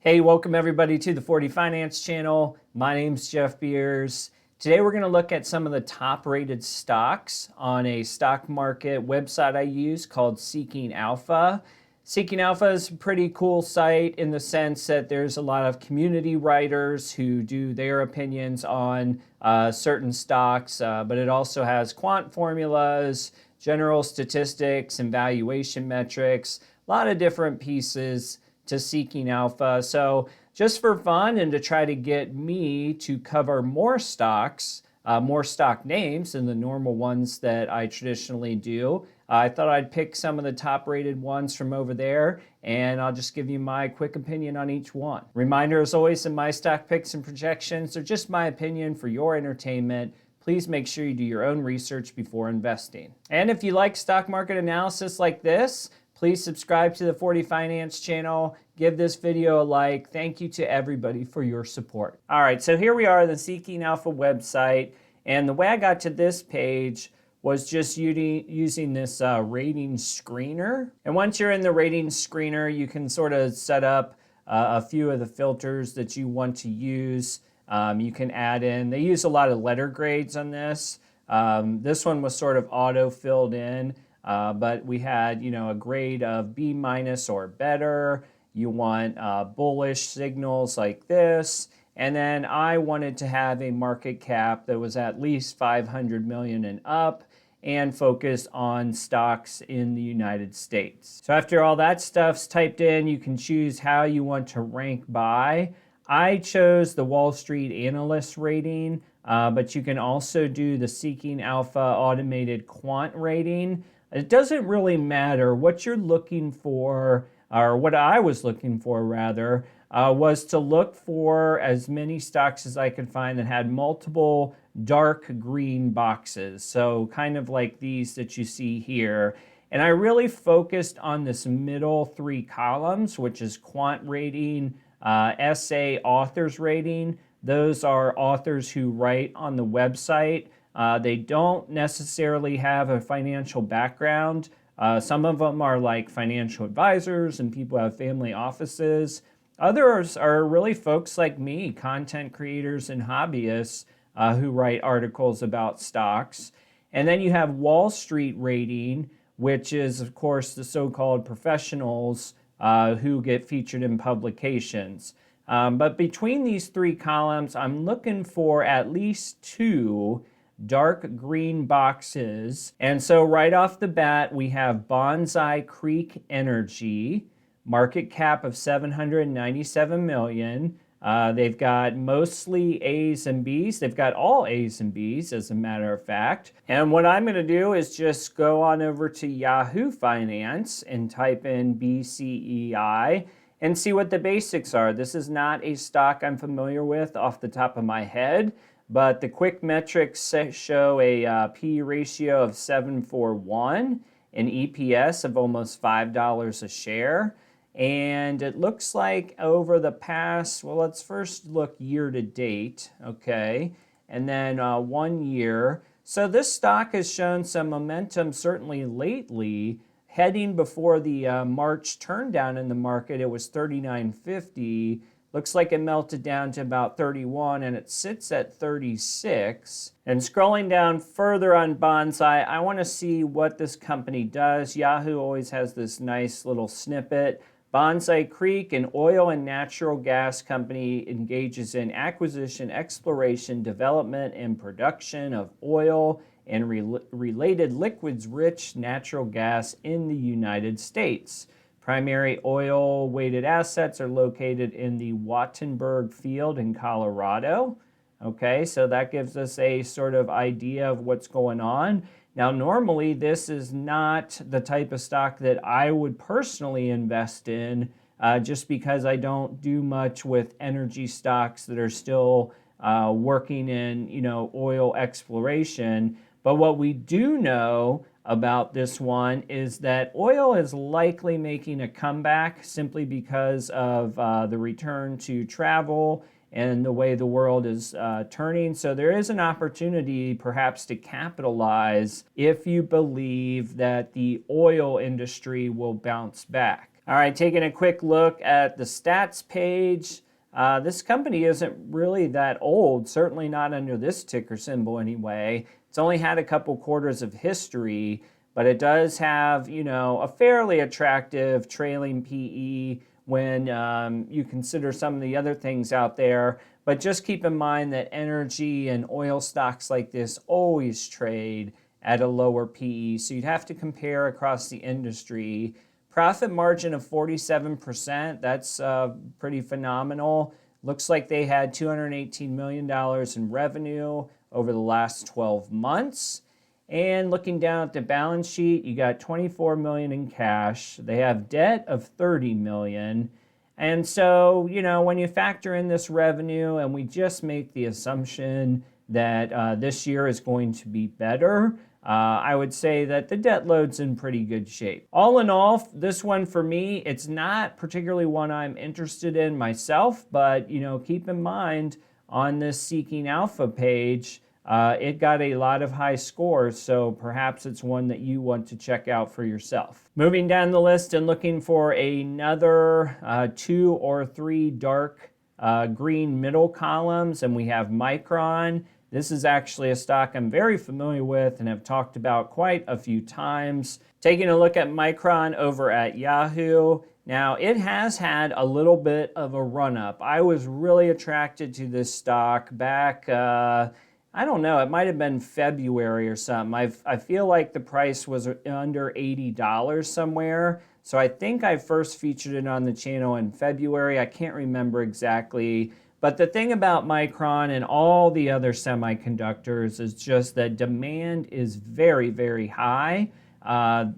Hey, welcome everybody to the 40 Finance channel. My name's Jeff Beers. Today we're going to look at some of the top rated stocks on a stock market website I use called Seeking Alpha. Seeking Alpha is a pretty cool site in the sense that there's a lot of community writers who do their opinions on certain stocks, but it also has quant formulas, general statistics, and valuation metrics, a lot of different pieces to Seeking Alpha. So just for fun and to try to get me to cover more stocks, more stock names than the normal ones that I traditionally do, I thought I'd pick some of the top rated ones from over there, and I'll just give you my quick opinion on each one. Reminder, as always, that my stock picks and projections are just my opinion for your entertainment. Please make sure you do your own research before investing. And if you like stock market analysis like this, please subscribe to the 40 Finance channel. Give this video a like. Thank you to everybody for your support. All right, so here we are, the Seeking Alpha website. And the way I got to this page was just using this rating screener. And once you're in the rating screener, you can sort of set up a few of the filters that you want to use. You can add in, they use a lot of letter grades on this. This one was sort of auto-filled in. But we had, a grade of B- or better. You want bullish signals like this. And then I wanted to have a market cap that was at least 500 million and up and focused on stocks in the United States. So after all that stuff's typed in, you can choose how you want to rank by. I chose the Wall Street analyst rating, but you can also do the Seeking Alpha automated quant rating. It doesn't really matter what you're looking for, or what I was looking for rather, was to look for as many stocks as I could find that had multiple dark green boxes. So kind of like these that you see here. And I really focused on this middle three columns, which is quant rating, essay authors rating. Those are authors who write on the website. They don't necessarily have a financial background. Some of them are like financial advisors and people who have family offices. Others are really folks like me, content creators and hobbyists who write articles about stocks. And then you have Wall Street rating, which is, of course, the so-called professionals who get featured in publications. But between these three columns, I'm looking for at least two dark green boxes. And so right off the bat, we have Bonanza Creek Energy, market cap of 797 million. They've got mostly A's and B's. They've got all A's and B's, as a matter of fact. And what I'm going to do is just go on over to Yahoo Finance and type in BCEI and see what the basics are. This is not a stock I'm familiar with off the top of my head, but the quick metrics show a P ratio of 741, an EPS of almost $5 a share. And it looks like over the past, well, let's first look year to date, okay, and then 1 year. So this stock has shown some momentum certainly lately. Heading before the March turndown in the market, it was 39.50. Looks like it melted down to about 31, and it sits at 36. And scrolling down further on Bonsai, I want to see what this company does. Yahoo always has this nice little snippet. Bonanza Creek, an oil and natural gas company, engages in acquisition, exploration, development, and production of oil and related liquids-rich natural gas in the United States. Primary oil-weighted assets are located in the Wattenberg field in Colorado. Okay, so that gives us a sort of idea of what's going on. Now, normally, this is not the type of stock that I would personally invest in just because I don't do much with energy stocks that are still working in, oil exploration. But what we do know about this one is that oil is likely making a comeback simply because of the return to travel and the way the world is turning. So there is an opportunity perhaps to capitalize if you believe that the oil industry will bounce back. All right, taking a quick look at the stats page. This company isn't really that old, certainly not under this ticker symbol anyway. It's only had a couple quarters of history, but it does have, a fairly attractive trailing PE when you consider some of the other things out there. But just keep in mind that energy and oil stocks like this always trade at a lower PE, so you'd have to compare across the industry. Profit margin of 47%, that's pretty phenomenal. Looks like they had $218 million in revenue over the last 12 months. And looking down at the balance sheet, you got $24 million in cash. They have debt of $30 million. And so, when you factor in this revenue and we just make the assumption that this year is going to be better, I would say that the debt load's in pretty good shape. All in all, this one for me, it's not particularly one I'm interested in myself, but keep in mind on this Seeking Alpha page, it got a lot of high scores, so perhaps it's one that you want to check out for yourself. Moving down the list and looking for another 2 or 3 dark green middle columns, and we have Micron. This is actually a stock I'm very familiar with and have talked about quite a few times. Taking a look at Micron over at Yahoo. Now, it has had a little bit of a run-up. I was really attracted to this stock back, I don't know, it might have been February or something. I feel like the price was under $80 somewhere. So I think I first featured it on the channel in February. I can't remember exactly. But the thing about Micron and all the other semiconductors is just that demand is very, very high.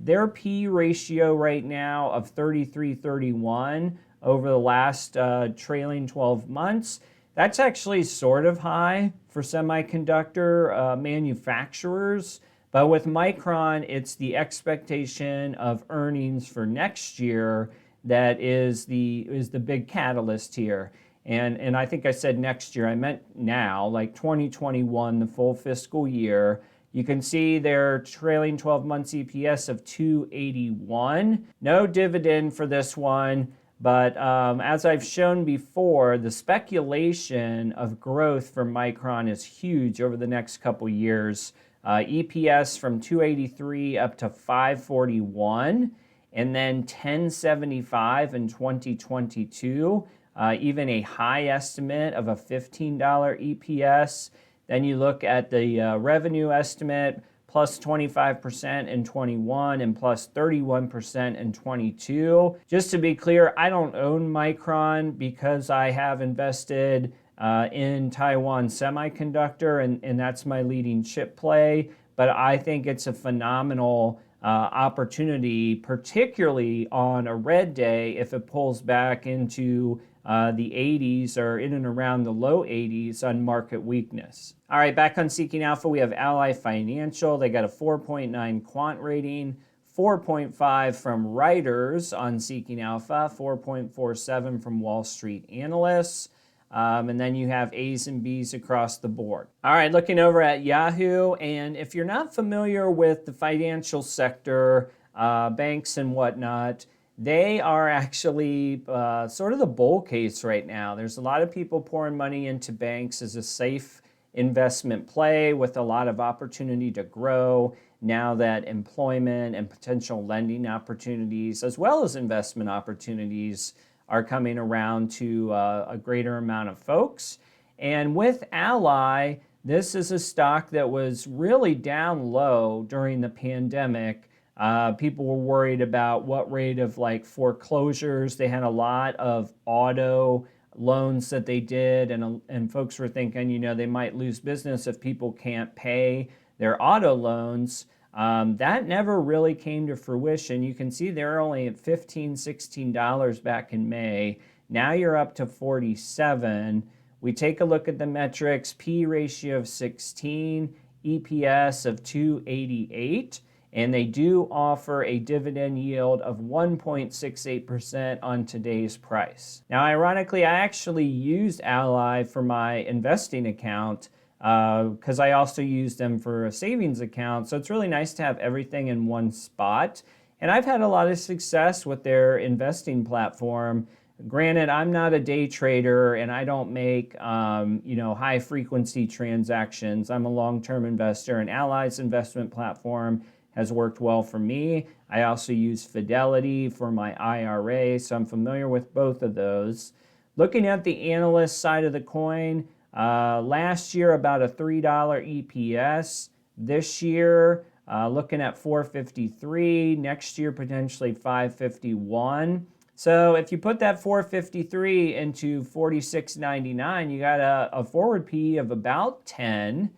Their P ratio right now of 33:31 over the last trailing 12 months, that's actually sort of high for semiconductor manufacturers. But with Micron, it's the expectation of earnings for next year that is the big catalyst here. And I think I said next year, I meant now, like 2021, the full fiscal year. You can see their trailing 12 months EPS of $2.81. No dividend for this one, but as I've shown before, the speculation of growth for Micron is huge over the next couple years. EPS from $2.83 up to $5.41, and then $10.75 in 2022. Even a high estimate of a $15 EPS. Then you look at the revenue estimate, plus 25% in 21 and plus 31% in 22. Just to be clear, I don't own Micron because I have invested in Taiwan Semiconductor, and that's my leading chip play. But I think it's a phenomenal opportunity, particularly on a red day if it pulls back into the 80s or in and around the low 80s on market weakness. All right, back on Seeking Alpha, we have Ally Financial. They got a 4.9 quant rating, 4.5 from writers on Seeking Alpha, 4.47 from Wall Street analysts. And then you have A's and B's across the board. All right, looking over at Yahoo, and if you're not familiar with the financial sector, banks and whatnot, they are actually sort of the bull case right now. There's a lot of people pouring money into banks as a safe investment play with a lot of opportunity to grow now that employment and potential lending opportunities, as well as investment opportunities, are coming around to a greater amount of folks. And with Ally, this is a stock that was really down low during the pandemic. People were worried about what rate of foreclosures. They had a lot of auto loans that they did, and folks were thinking, they might lose business if people can't pay their auto loans. That never really came to fruition. You can see they're only at $15, $16 back in May. Now you're up to 47. We take a look at the metrics, P ratio of 16, EPS of 288. And they do offer a dividend yield of 1.68% on today's price. Now, ironically, I actually used Ally for my investing account because I also use them for a savings account. So it's really nice to have everything in one spot. And I've had a lot of success with their investing platform. Granted, I'm not a day trader and I don't make high frequency transactions. I'm a long-term investor, and Ally's investment platform has worked well for me. I also use Fidelity for my IRA, so I'm familiar with both of those. Looking at the analyst side of the coin, last year about a $3 EPS. This year, looking at $4.53. Next year, potentially $5.51. So if you put that $4.53 into $46.99, you got a forward PE of about 10.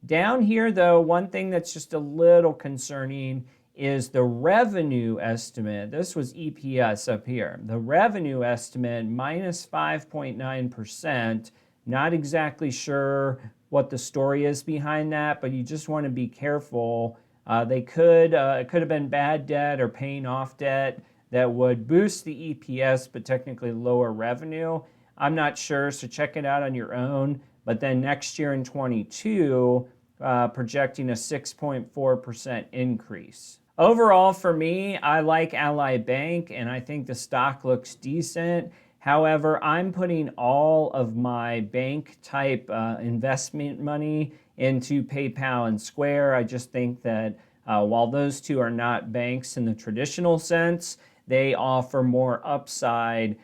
Down here, though, one thing that's just a little concerning is the revenue estimate. This was EPS up here. The revenue estimate, minus 5.9%. Not exactly sure what the story is behind that, but you just want to be careful. It could have been bad debt or paying off debt that would boost the EPS, but technically lower revenue. I'm not sure, so check it out on your own. But then next year in 22, projecting a 6.4% increase. Overall, for me, I like Ally Bank, and I think the stock looks decent. However, I'm putting all of my bank type investment money into PayPal and Square. I just think that while those two are not banks in the traditional sense, they offer more upside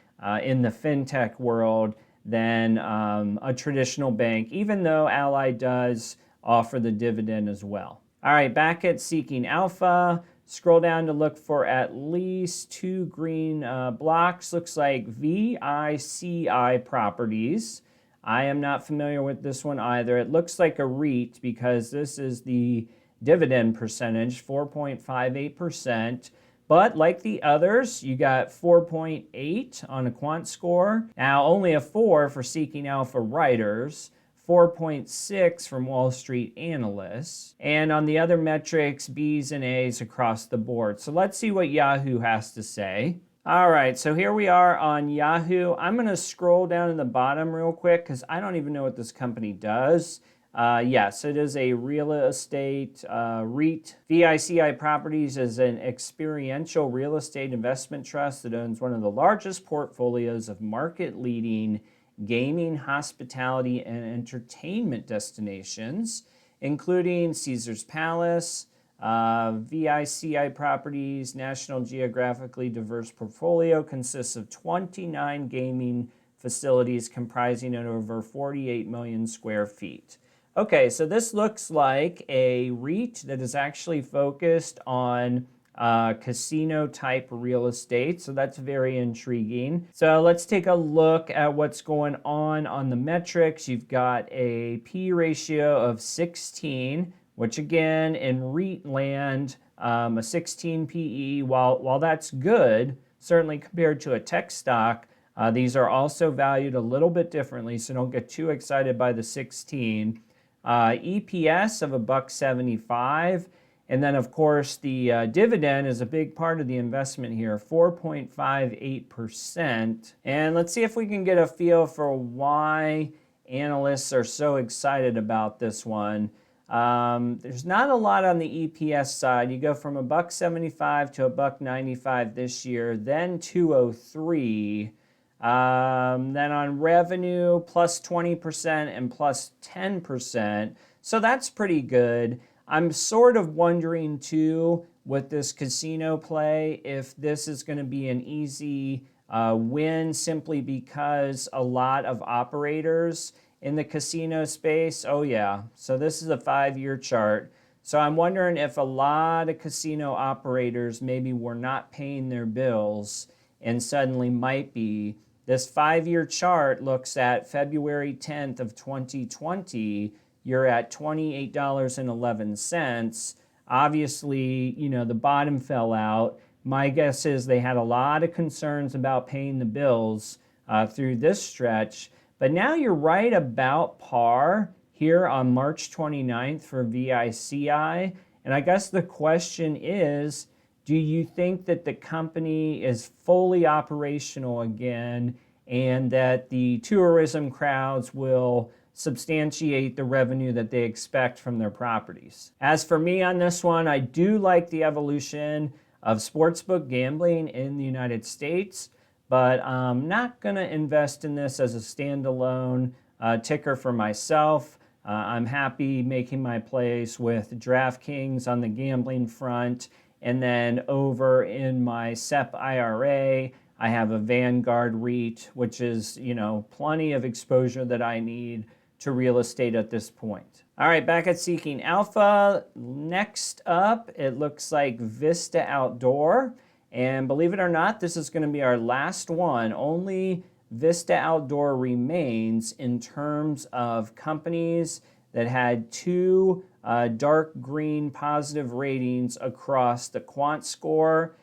in the fintech world than a traditional bank, even though Ally does offer the dividend as well. All right, back at Seeking Alpha, scroll down to look for at least two green blocks. Looks like Vici Properties. I am not familiar with this one either. It looks like a REIT because this is the dividend percentage, 4.58%. But like the others, you got 4.8 on a quant score. Now only a 4 for Seeking Alpha writers, 4.6 from Wall Street analysts. And on the other metrics, B's and A's across the board. So let's see what Yahoo has to say. All right, so here we are on Yahoo. I'm gonna scroll down to the bottom real quick because I don't even know what this company does. Yes, it is a real estate REIT. Vici Properties is an experiential real estate investment trust that owns one of the largest portfolios of market-leading gaming, hospitality, and entertainment destinations, including Caesars Palace. Vici Properties' National Geographically diverse portfolio consists of 29 gaming facilities comprising of over 48 million square feet. Okay, so this looks like a REIT that is actually focused on casino-type real estate, so that's very intriguing. So let's take a look at what's going on the metrics. You've got a P ratio of 16, which again, in REIT land, a 16 PE, while that's good, certainly compared to a tech stock, these are also valued a little bit differently, so don't get too excited by the 16. EPS of $1.75, and then of course the dividend is a big part of the investment here, 4.58%. And let's see if we can get a feel for why analysts are so excited about this one. There's not a lot on the EPS side. You go from $1.75 to $1.95 this year, then $2.03. Then on revenue, plus 20% and plus 10%. So that's pretty good. I'm sort of wondering too, with this casino play, if this is going to be an easy win simply because a lot of operators in the casino space, oh yeah, so this is a 5-year chart. So I'm wondering if a lot of casino operators maybe were not paying their bills and suddenly might be. This 5-year chart looks at February 10th of 2020. You're at $28.11. Obviously, the bottom fell out. My guess is they had a lot of concerns about paying the bills through this stretch. But now you're right about par here on March 29th for Vici. And I guess the question is, do you think that the company is fully operational again and that the tourism crowds will substantiate the revenue that they expect from their properties? As for me on this one, I do like the evolution. of sportsbook gambling in the United States, but I'm not going to invest in this as a standalone ticker for myself. I'm happy making my place with DraftKings on the gambling front, and then over in my SEP IRA, I have a Vanguard REIT, which is, plenty of exposure that I need to real estate at this point. All right, back at Seeking Alpha. Next up, it looks like Vista Outdoor. And believe it or not, this is going to be our last one. Only Vista Outdoor remains in terms of companies that had two dark green positive ratings across the quant score,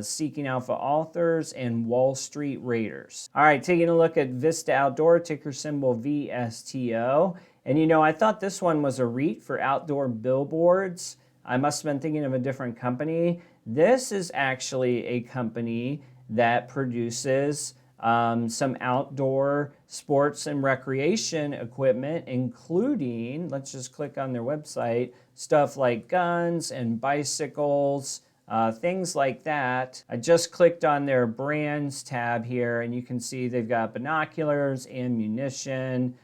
Seeking Alpha Authors, and Wall Street Raiders. All right, taking a look at Vista Outdoor, ticker symbol VSTO. And I thought this one was a REIT for outdoor billboards. I must have been thinking of a different company. This is actually a company that produces some outdoor sports and recreation equipment, including, let's just click on their website, stuff like guns and bicycles, things like that. I just clicked on their brands tab here, and you can see they've got binoculars, ammunition,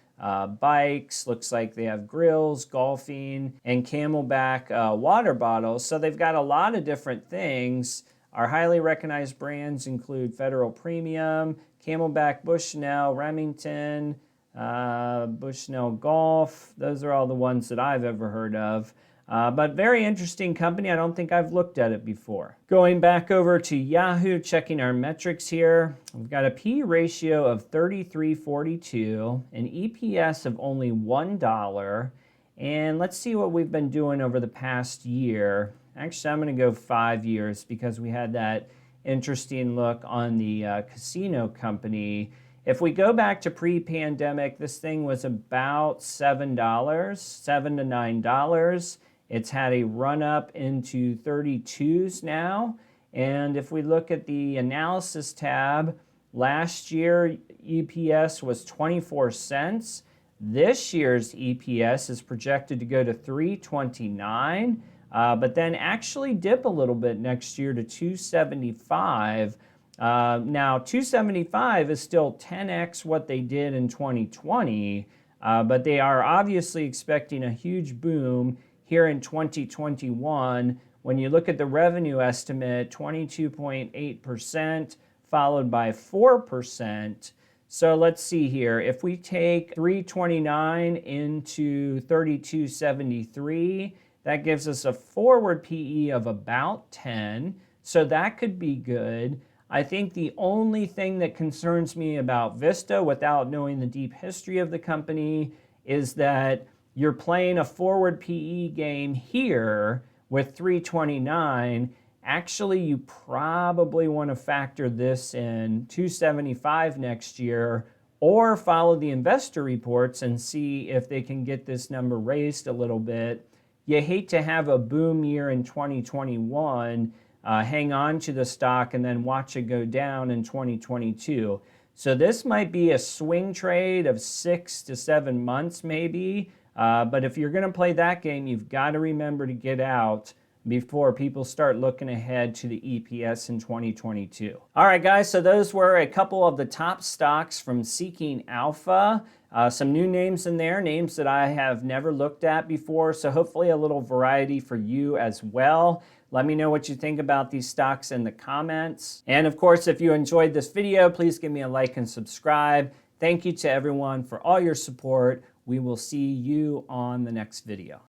bikes, looks like they have grills, golfing, and Camelback water bottles. So they've got a lot of different things. Our highly recognized brands include Federal Premium, Camelback, Bushnell, Remington, Bushnell Golf. Those are all the ones that I've ever heard of. But very interesting company. I don't think I've looked at it before. Going back over to Yahoo, checking our metrics here. We've got a P ratio of 33.42, an EPS of only $1. And let's see what we've been doing over the past year. Actually, I'm going to go 5 years because we had that interesting look on the casino company. If we go back to pre-pandemic, this thing was about $7, $7 to $9. It's had a run up into 32s now. And if we look at the analysis tab, last year EPS was 24 cents. This year's EPS is projected to go to $3.29, but then actually dip a little bit next year to $2.75. Now, $2.75 is still 10x what they did in 2020, but they are obviously expecting a huge boom here in 2021. When you look at the revenue estimate, 22.8%, followed by 4%. So let's see here. If we take 329 into 3273, that gives us a forward PE of about 10. So that could be good. I think the only thing that concerns me about Vista, without knowing the deep history of the company, is that you're playing a forward PE game here with 329. Actually, you probably want to factor this in 275 next year, or follow the investor reports and see if they can get this number raised a little bit. You hate to have a boom year in 2021, hang on to the stock, and then watch it go down in 2022. So this might be a swing trade of 6 to 7 months maybe, but if you're going to play that game, you've got to remember to get out before people start looking ahead to the EPS in 2022. All right, guys, so those were a couple of the top stocks from Seeking Alpha. Some new names in there, names that I have never looked at before, so hopefully a little variety for you as well. Let me know what you think about these stocks in the comments. And of course, if you enjoyed this video, please give me a like and subscribe. Thank you to everyone for all your support. We will see you on the next video.